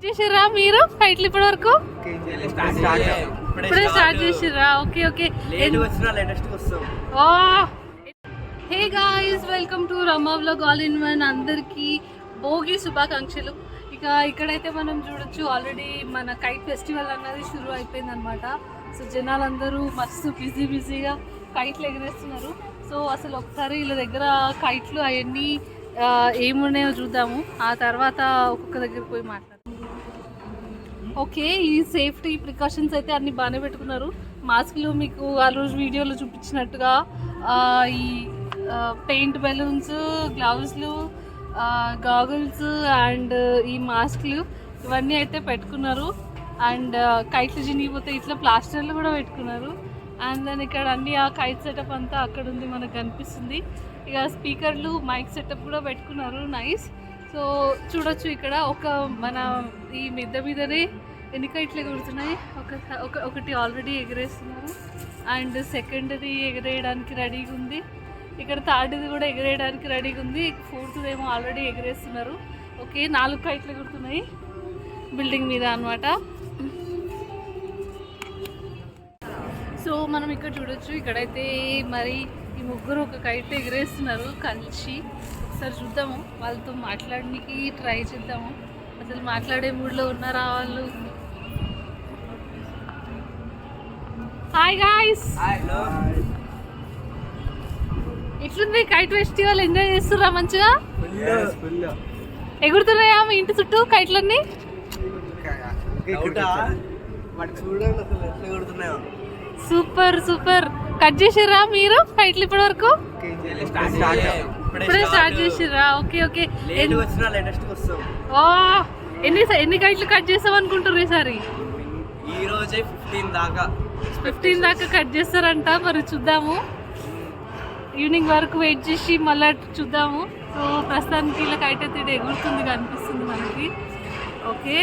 చేసిర్రా మీరు కైట్లు ఇప్పటి వరకు? ఇప్పుడే స్టార్ట్ చేసిర్రా? Okay okay. Hey guys, welcome to Rama vlog all in one. అందరికీ భోగి శుభాకాంక్షలు. ఇక ఇక్కడైతే మనం చూడొచ్చు ఆల్రెడీ మన కైట్ ఫెస్టివల్ అన్నది షురూ అయిపోయింది అనమాట. సో జనాలందరూ మస్తు బిజీగా కైట్లు ఎగరేస్తున్నారు. సో అసలు ఒకసారి వీళ్ళ దగ్గర కైట్లు అవన్నీ ఏమున్నాయో చూద్దాము, ఆ తర్వాత ఒక్కొక్క దగ్గర పోయి మాట్లాడదాం. ఓకే, ఈ సేఫ్టీ ప్రికాషన్స్ అయితే అన్ని బాగానే పెట్టుకున్నారు. మాస్క్లు మీకు ఆ రోజు వీడియోలో చూపించినట్టుగా ఈ పెయింట్ బెలూన్స్, గ్లౌస్లు, గాగుల్స్ అండ్ ఈ మాస్క్లు ఇవన్నీ అయితే పెట్టుకున్నారు. అండ్ కైట్లు చినిగిపోతే ఇట్లా ప్లాస్టర్లు కూడా పెట్టుకున్నారు. అండ్ దెన్ ఇక్కడ అన్ని ఆ కైట్ సెటప్ అంతా అక్కడ ఉంది, మనకు కనిపిస్తుంది. ఇక స్పీకర్లు, మైక్ సెటప్ కూడా పెట్టుకున్నారు. నైస్. సో చూడొచ్చు ఇక్కడ మన ఈ మీదనే ఎన్ని కైట్లు ఎగురుతున్నాయి. ఒకటి ఆల్రెడీ ఎగరేస్తున్నారు అండ్ సెకండ్ది ఎగరేయడానికి రెడీగా ఉంది. ఇక్కడ థర్డ్ది కూడా ఎగరేయడానికి రెడీగా ఉంది. ఫోర్త్ది ఏమో ఆల్రెడీ ఎగరేస్తున్నారు. ఓకే, 4 కైట్లు ఎగురుతున్నాయి బిల్డింగ్ మీద అనమాట. సో మనం ఇక్కడ చూడొచ్చు, ఇక్కడైతే మరి ఈ ముగ్గురు ఒక కైట్ ఎగరేస్తున్నారు కలిసి. ఒకసారి చూద్దాము, వాళ్ళతో మాట్లాడడానికి ట్రై చేద్దాము. అసలు మాట్లాడే మూడ్లో ఉన్నారా వాళ్ళు? హాయ్ గాయ్స్, ఎట్లుంది కైట్ ఫెస్టివల్? ఎంజాయ్ చేస్తుర్రా మంచిగా? ఎగురుతున్నాయా మీ ఇంటి చుట్టూ కైట్లన్నీ? Super super. కట్ చేసిర్రా మీరు కైట్లు ఇప్పటి వరకు? ఇప్పుడే స్టార్ట్ చేసిర్రా? Okay okay. ఎన్ని కైట్లు కట్ చేస్తాం అనుకుంటారు ఈసారి? 15 దాకా కట్ చేస్తారంట. మరి చూద్దాము, ఈవినింగ్ వరకు వెయిట్ చేసి మళ్ళీ చూద్దాము. సో ప్రస్తుతానికి ఇలా కైట్ అయితే ఎగురుతుంది కనిపిస్తుంది మనకి. ఓకే,